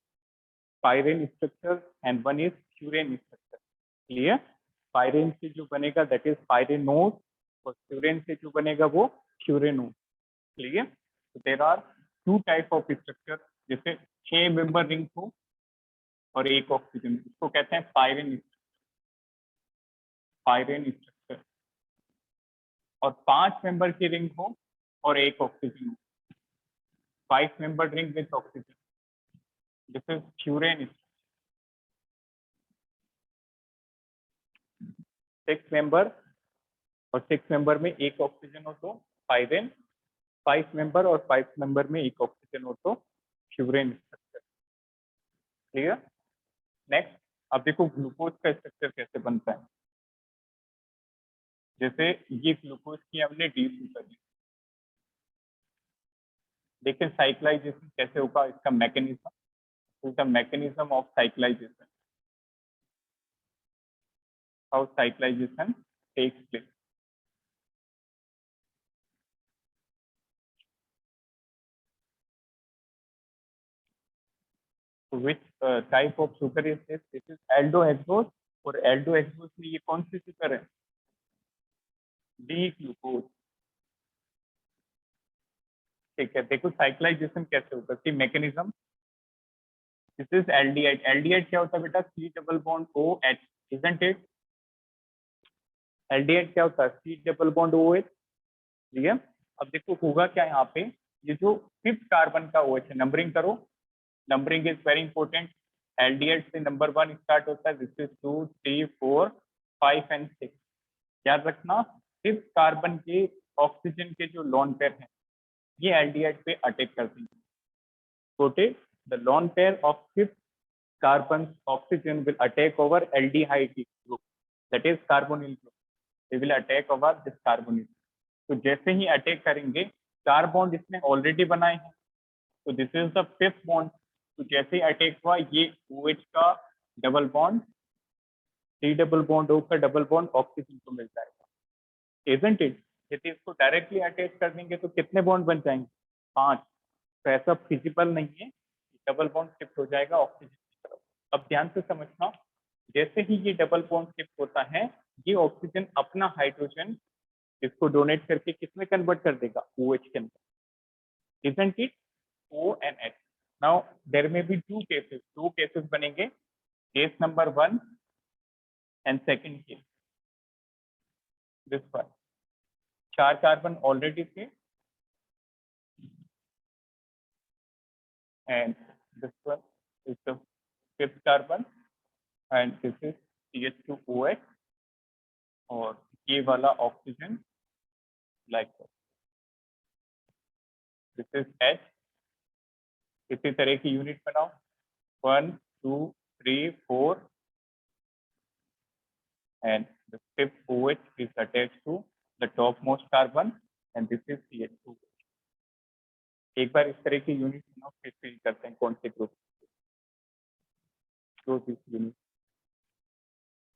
pyran structure and one is furan structure. Clear? Pyran से जो बनेगा दैट इज पायरेनोज, और फ्यूरेन से जो बनेगा वो फ्यूरेनोज। क्लियर? तो there are two type of structure, जैसे 6 मेंबर रिंग हो और एक ऑक्सीजन, इसको कहते हैं पायरेन, पायरेन स्ट्रक्चर। और 5 मेंबर की रिंग हो और एक ऑक्सीजन हो, 5 member ring with oxygen, this is furan. 6 member और 6 मेंबर में एक ऑक्सीजन हो तो पायरेन, 5 मेंबर और 5 मेंबर में एक ऑक्सीजन हो तो फ्यूरेन स्ट्रक्चर। क्लियर? नेक्स्ट, अब देखो ग्लूकोज का स्ट्रक्चर कैसे बनता है। जैसे ये ग्लूकोज की हमने डी सुपर ली, देखिए साइक्लाइजेशन कैसे होगा, इसका mechanism, the mechanism of cyclization, how cyclization takes place. which type of sugar is this? This is aldohexose, और aldohexose में ये कौन सी शुगर है, डी ग्लूकोज। ठीक है, देखो साइक्लाइजेशन कैसे होगा, कि mechanism, this is aldehyde. Aldehyde क्या होता है बेटा, C double bond O H, isn't it? Aldehyde क्या होता है, C double bond O H. ठीक है, अब देखो होगा क्या यहाँ पे, ये जो 5th कार्बन का ओ एच है, नंबरिंग करो, numbering is very important. Aldehyde से नंबर 1 स्टार्ट होता है, दिस इज 2 3 4 5 एंड 6। याद रखना 5th कार्बन के ऑक्सीजन के जो लोन पेयर हैं, ये एल्डिहाइड पे अटैक करती हैं। Quoted, the lone pair of 5th carbon's oxygen will attack over aldehyde group, that is carbonyl group. They will attack over this carbonyl. तो जैसे ही अटैक करेंगे, 4 बॉन्ड इसने ऑलरेडी बनाए हैं, तो this is the 5th bond. तो जैसे ही attack हुआ, ये OH का double bond, C double bond O का डबल बॉन्ड ऑक्सीजन को मिल जाएगा, इजंट इट? यदि इसको डायरेक्टली अटैच कर देंगे तो कितने बॉन्ड बन जाएंगे, 5। तो ऐसा फिजिबल नहीं है, डबल बॉन्ड शिफ्ट हो जाएगा ऑक्सीजन की तरफ। अब ध्यान से समझना, जैसे ही ये डबल बॉन्ड शिफ्ट होता है, ये ऑक्सीजन अपना हाइड्रोजन इसको डोनेट करके किसमें कन्वर्ट कर देगा, OH के अंदर, isn't it? O and H। Now there may be दो केसेस बनेंगे, case number 1 and second case, this one. 4 carbon already थे, and this one is the 5th carbon, and this is CH2OH, और ये वाला oxygen like this is H। इसी तरह की unit बनाओ, 1 2 3 4, and the 5th OH is attached to the topmost carbon, and this is CH2। एक बार इस तरह की यूनिट बनाओ, फिर फिल करते हैं कौन से ग्रुप, यूनिट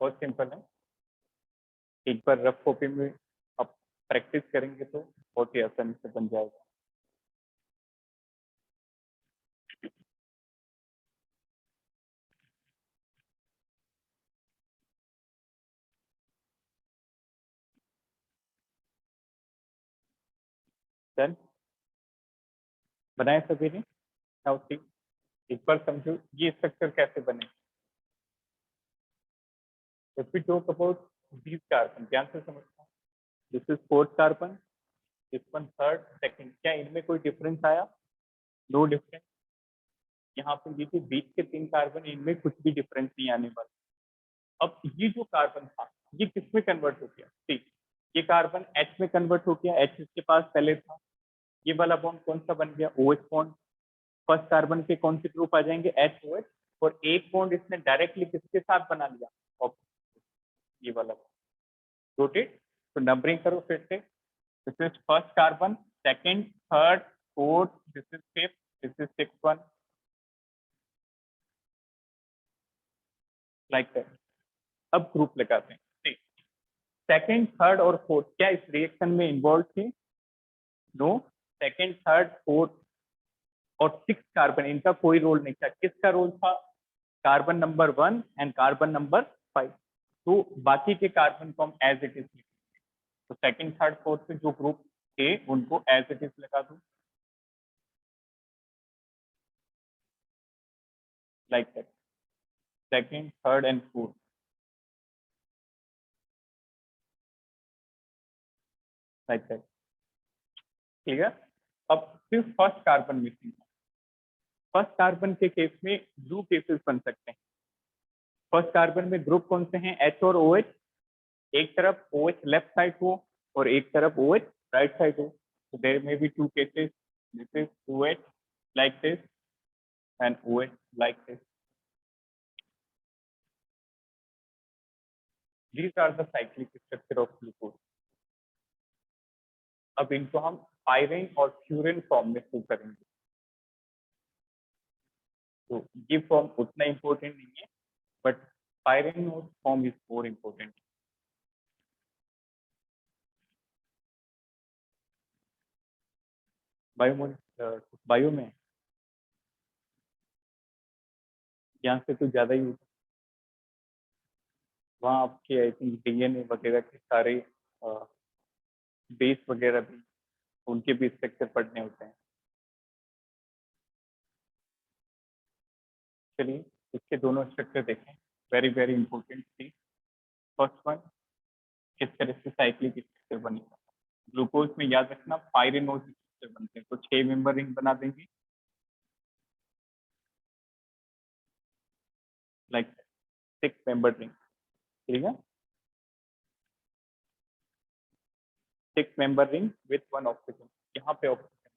बहुत सिंपल है। एक बार रफ कॉपी में आप प्रैक्टिस करेंगे तो बहुत ही आसानी से बन जाएगा। डन? बनाए सभी ने? नाउ सी, एक बार समझो ये स्ट्रक्चर कैसे बने। If we talk about these carbon, ध्यान से समझना, this is 4th carbon, this one 3rd, 2nd। क्या इनमें कोई डिफरेंस आया? No difference. यहाँ पे ये जो बीच के 3 कार्बन, इनमें कुछ भी डिफरेंस नहीं आने वाला। अब ये जो कार्बन था, ये किसमें कन्वर्ट हो गया, ठीक, ये कार्बन H में कन्वर्ट हो गया, H इसके पास पहले था। ये वाला बॉन्ड कौन सा बन गया, OH बॉन्ड। फर्स्ट कार्बन पे कौन से ग्रुप आ जाएंगे, HOH, और एक बॉन्ड इसने डायरेक्टली किसके साथ बना लिया, ये वाला। नोटेड। तो नंबरिंग करो फिर से, this is first carbon, second, third, fourth, this is fifth, this is sixth one, like that. अब ग्रुप लगाते हैं। सेकंड, थर्ड और फोर्थ क्या इस रिएक्शन में इन्वॉल्व थे, नो। सेकंड, थर्ड, फोर्थ और सिक्स कार्बन, इनका कोई रोल नहीं था। किसका रोल था, carbon number 1 and carbon number 5। तो बाकी के कार्बन को हम एज इट इज लिखेंगे। तो सेकंड, थर्ड, फोर्थ से जो ग्रुप थे उनको एज इट इज लगा दो, like that. Second, third and fourth, like that. Clear. अब सिर्फ फर्स्ट कार्बन मिसिंग है। फर्स्ट कार्बन के केस में दो केसेस बन सकते हैं। फर्स्ट कार्बन में ग्रुप कौन से हैं, H और OH। एक तरफ OH लेफ्ट साइड हो और एक तरफ OH राइट साइड हो। So there may be two cases. This is OH like this and OH like this. These are the cyclic structure of glucose. अब इनको हम पायरेन और फ्यूरेन फॉर्म में प्रूव करेंगे। तो ये फॉर्म उतना इम्पोर्टेंट नहीं है, but pyran form is more important. Bio में यहाँ से तो ज्यादा ही होता है। वहाँ आपके आई थिंक DNA वगैरह के सारे बेस वगैरह भी, उनके भी स्ट्रक्चर पढ़ने होते हैं। चलिए इसके दोनों स्ट्रक्चर देखें, वेरी वेरी इंपॉर्टेंट थी। फर्स्ट वन, किस तरह से साइक्लिक स्ट्रक्चर बनेगा। ग्लूकोज में याद रखना पायरेनोज स्ट्रक्चर बनते हैं, तो 6 मेंबर रिंग बना देंगे, लाइक 6 मेंबर रिंग। ठीक है, 6 मेंबर रिंग विथ 1 ऑक्सीजन, यहाँ पे ऑक्सीजन।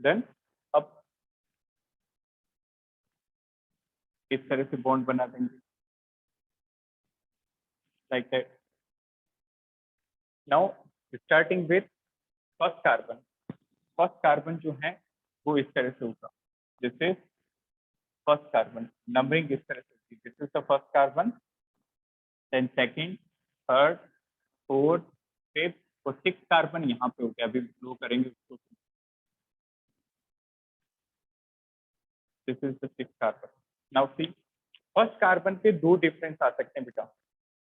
देन अब इस तरह से बॉन्ड बना देंगे, like that. Now starting with first carbon. First carbon जो है वो इस तरह से होगा, जैसे फर्स्ट कार्बन नंबरिंग इस तरह से होगी, this is the first carbon, then second, third, fourth, fifth और सिक्स कार्बन यहाँ पे हो गया। अभी फ्लो करेंगे उसको, this is the six carbon. Now see, first carbon पे दो डिफरेंस आ सकते हैं बेटा।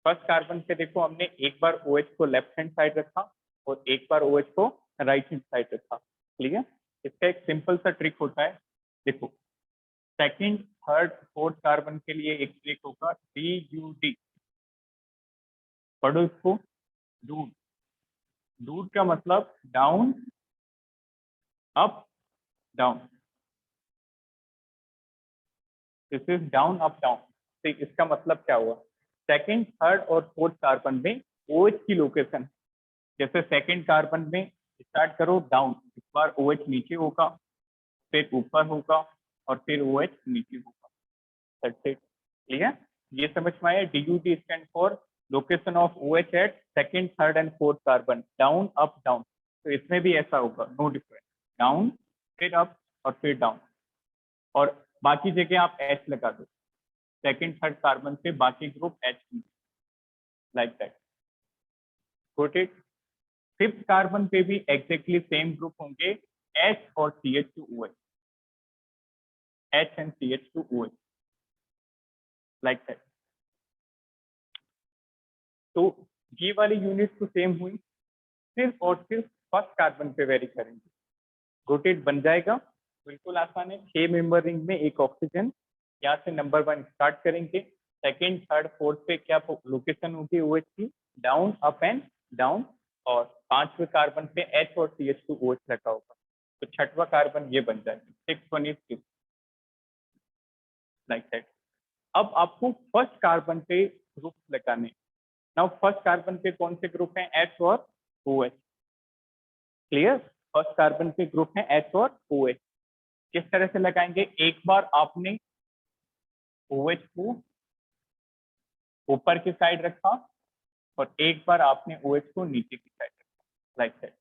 फर्स्ट कार्बन पे देखो हमने एक बार OH को लेफ्ट हैंड साइड रखा और एक बार OH को राइट हैंड साइड रखा। ठीक है, इसका एक सिंपल सा ट्रिक होता है, देखो सेकंड, थर्ड, फोर्थ कार्बन के लिए एक ट्रिक होगा, DUD। पढ़ो इसको, डूड। डूड का मतलब down up down, this is down up down. तो इसका मतलब क्या हुआ, सेकंड, थर्ड और फोर्थ कार्बन में OH की लोकेशन, जैसे सेकंड कार्बन में स्टार्ट करो डाउन, इस बार OH नीचे होगा, फिर ऊपर होगा और फिर OH नीचे होगा। That's it. क्लियर, ये समझ में आया। DUD stand for location of OH at second, third and fourth carbon, down up down. तो इसमें भी ऐसा होगा, नो डिफरेंस, डाउन फिर अप और फिर डाउन, और बाकी जगह आप H लगा दो, सेकंड थर्ड कार्बन से बाकी group H, like that. Got it. Fifth carbon पे भी एग्जैक्टली सेम ग्रुप होंगे, H और CH2OH, H and CH2OH, like that. तो ये वाली यूनिट तो सेम हुई, सिर्फ और सिर्फ फर्स्ट कार्बन पे वेरी करेंगे। रोटेट बन जाएगा, बिल्कुल आसान है। 6 मेंबर रिंग में एक ऑक्सीजन, यहाँ से नंबर 1 स्टार्ट करेंगे, सेकंड, थर्ड, फोर्थ पे क्या लोकेशन होगी OH की, डाउन अप एंड डाउन, और पांचवें कार्बन पे H और CH2OH रखा होगा, तो छठवां कार्बन ये बन जाएगा, 6 लाइक दैट। अब आपको फर्स्ट कार्बन पे ग्रुप लगाने, नाउ फर्स्ट कार्बन पे कौन से ग्रुप हैं, H और OH। क्लियर, फर्स्ट कार्बन पे ग्रुप है H और OH। किस तरह से लगाएंगे, एक बार आपने OH को ऊपर की साइड रखा और एक बार आपने OH को नीचे की साइड रखा, like that.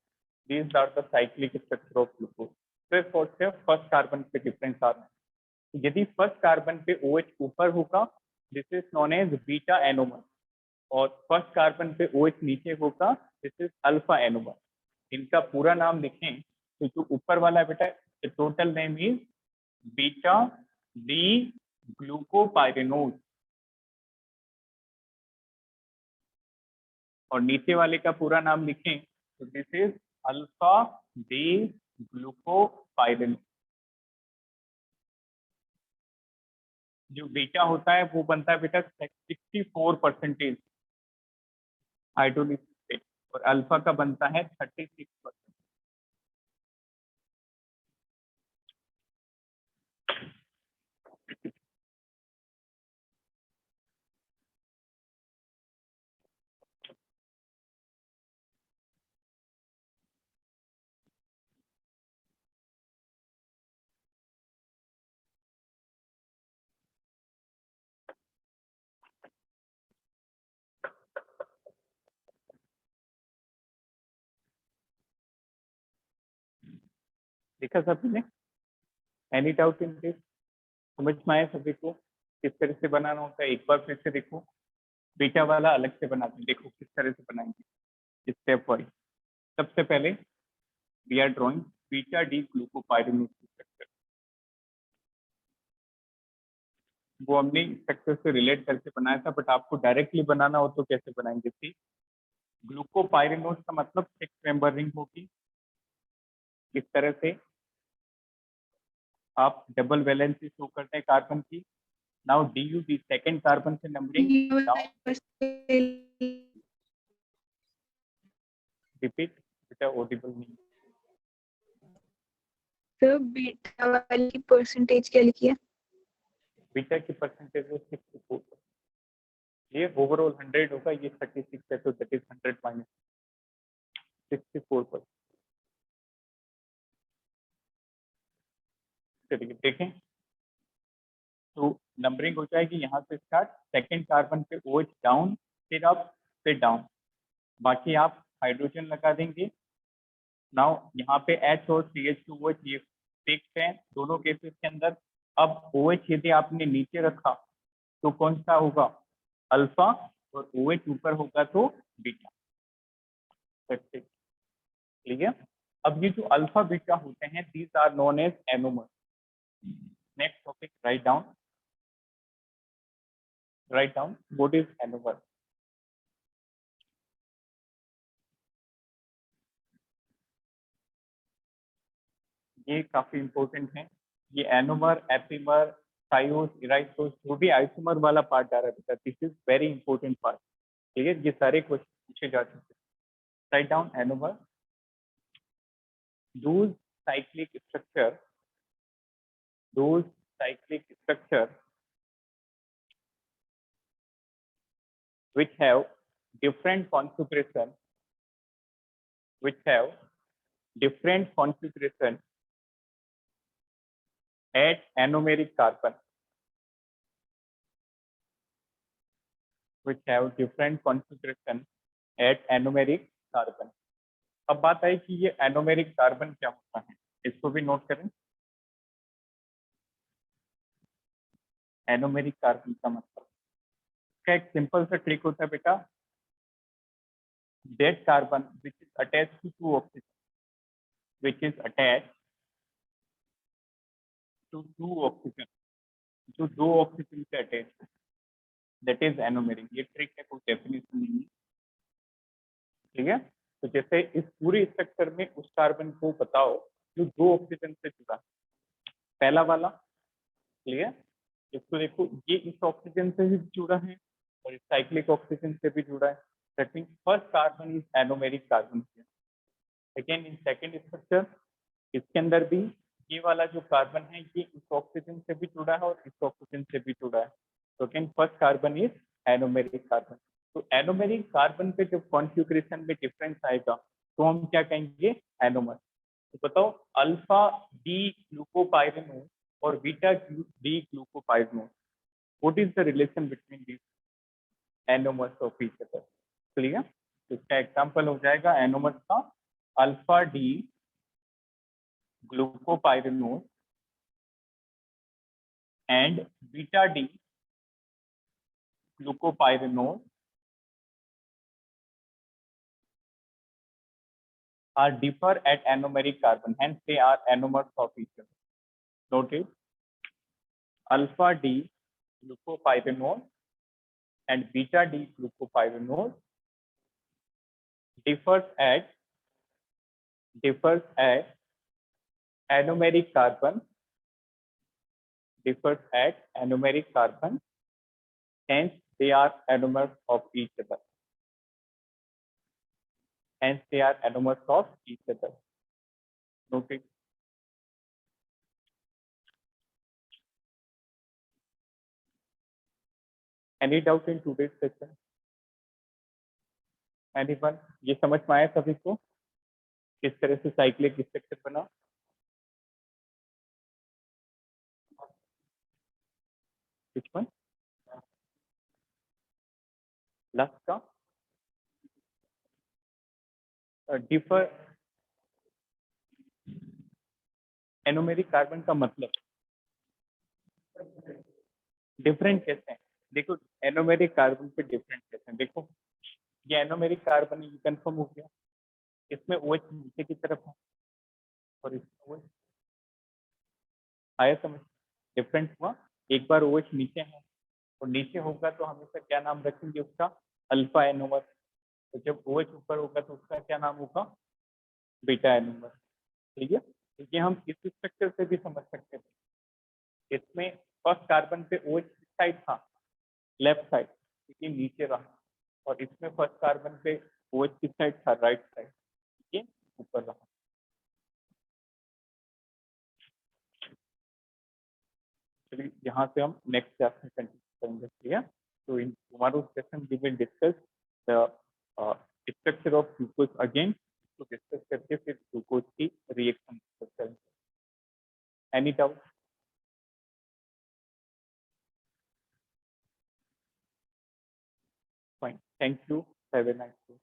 These are the cyclic structure of glucose. फिर फर्स्ट कार्बन पे डिफरेंस आ रहा है। यदि फर्स्ट कार्बन पे OH ऊपर होगा, this is known as beta anomer, और फर्स्ट कार्बन पे OH नीचे होगा, दिस इज अल्फा एनोमर। इनका पूरा नाम लिखें तो जो ऊपर वाला बेटा, total name is beta D glucopyranose, और नीचे वाले का पूरा नाम लिखें तो this is alpha D glucopyranose. जो बीटा होता है वो बनता है बेटा 64% हाइड्रोलिसिस, और अल्फा का बनता है 36%। देखा सभी ने, एनी डाउट इन दिस, समझ में आया सभी को किस तरह से बनाना होता है। एक बार फिर से देखो, बीटा वाला अलग से बनाते हैं, देखो किस तरह से बनाएंगे स्टेप वाइज। सबसे पहले we are drawing beta D glucopyranose structure. वो हमने स्ट्रक्चर से रिलेट करके बनाया था, बट आपको डायरेक्टली बनाना हो तो कैसे बनाएंगे। सी, ग्लूकोपाइरेनोज का मतलब 6 मेंबर रिंग होगी। इस तरह से आप डबल वैलेंसी शो करते हैं कार्बन की। Now D you the second carbon से नंबरिंग डाउन, रिपीट बेटा, ऑडिबल नहीं। सर बीटा वाले की परसेंटेज क्या लिखी है? बीटा की परसेंटेज है 64। ये ओवरऑल 100 होगा, ये 36 है, तो दैट इज 100 माइनस 64%। चलिए देखें, तो नंबरिंग हो जाएगी यहाँ से स्टार्ट, सेकेंड कार्बन पे OH डाउन, फिर अप, फिर डाउन, बाकी आप हाइड्रोजन लगा देंगे। नाउ यहाँ पे H और CH2OH ये फिक्स है दोनों केसेस के अंदर। अब OH यदि आपने नीचे रखा तो कौन सा होगा, अल्फा, और OH ऊपर होगा तो बीटा। ठीक है, अब ये जो अल्फा बीटा होते हैं, these are known as anomer. Next topic, write down what is anomer. ये काफी इंपॉर्टेंट है। ये एनोमर, एपिमर, थायोस, इराइसोस, जो भी आइसोमर वाला पार्ट आ रहा है बेटा, this is very important part. ठीक है, ये सारे क्वेश्चन पूछे जा चुके हैं। Write down anomer, those cyclic structure those cyclic structure which have different configuration which have different configuration at anomeric carbon which have different configuration at anomeric carbon। अब बात आई कि ये एनोमेरिक कार्बन क्या होता है, इसको भी नोट करें। एनोमेरिक कार्बन का मतलब, इसका एक सिंपल सा ट्रिक होता है बेटा, that carbon which is attached to two oxygen which is attached to two oxygen, जो दो ऑक्सीजन से अटैच है, दैट इज एनोमेरिक। ये ट्रिक है, कोई डेफिनेशन नहीं है। ठीक है, तो जैसे इस पूरे स्ट्रक्चर में उस कार्बन को बताओ जो दो ऑक्सीजन से जुड़ा, पहला वाला, क्लियर। इसको देखो, ये इस ऑक्सीजन से भी जुड़ा है और इस साइक्लिक ऑक्सीजन से भी जुड़ा है, that means first carbon is anomeric carbon. Second, in second structure, इसके अंदर भी ये वाला जो कार्बन है ये इस ऑक्सीजन से भी जुड़ा है और इस ऑक्सीजन से भी जुड़ा है, तो can first carbon is anomeric carbon. तो एनोमेरिक कार्बन पे जब कॉन्फ़िगरेशन में डिफरेंस आएगा तो हम क्या कहेंगे, एनोमर। तो बताओ अल्फा डी ग्लूकोपाइरेनोन और beta D glucopyranose, what is the relation between this anomers of each other? Clear? तो इसका एग्जांपल हो जाएगा एनोमर्स का alpha D glucopyranose and beta D glucopyranol are differ at anomeric carbon, hence they are anomers of each other. Noted? Alpha D glucopyranol and beta D glucopyranol differs at anomeric carbon, hence they are anomers of each other. Hence they are anomers of each other. Noted? Any doubt in today's session? Anyone? ये समझ में आया सभी को किस तरह से cyclic structure बना? Which one? Last का डिफर एनोमेरिक कार्बन का मतलब डिफरेंट कैसे हैं? देखो एनोमेरिक कार्बन पे डिफरेंट कैसे हैं, देखो ये एनोमेरिक कार्बन ये कंफर्म हो गया, इसमें OH नीचे की तरफ है और इसमें OH आया समझ, डिफरेंट हुआ। एक बार OH नीचे है और नीचे होगा तो हमेशा क्या नाम रखेंगे उसका, अल्फा एनोमर। तो जब OH ऊपर होगा तो उसका क्या नाम होगा, बीटा एनोमर। ठीक है, तो ये हम इस स्ट्रक्चर से भी समझ सकते थे। इसमें फर्स्ट कार्बन पे OH किस साइड था, लेफ्ट साइड, क्योंकि नीचे रहा, और इसमें फर्स्ट कार्बन पे OH किस साइड था, राइट साइड, ये ऊपर रहा। चलिए यहाँ से हम नेक्स्ट क्लास में कंटिन्यू करेंगे। क्लियर? तो in tomorrow session we will discuss the structure of glucose again, तो डिस्कस करके फिर ग्लूकोज की रिएक्शन करेंगे। Any doubt? Fine, thank you, have a nice day.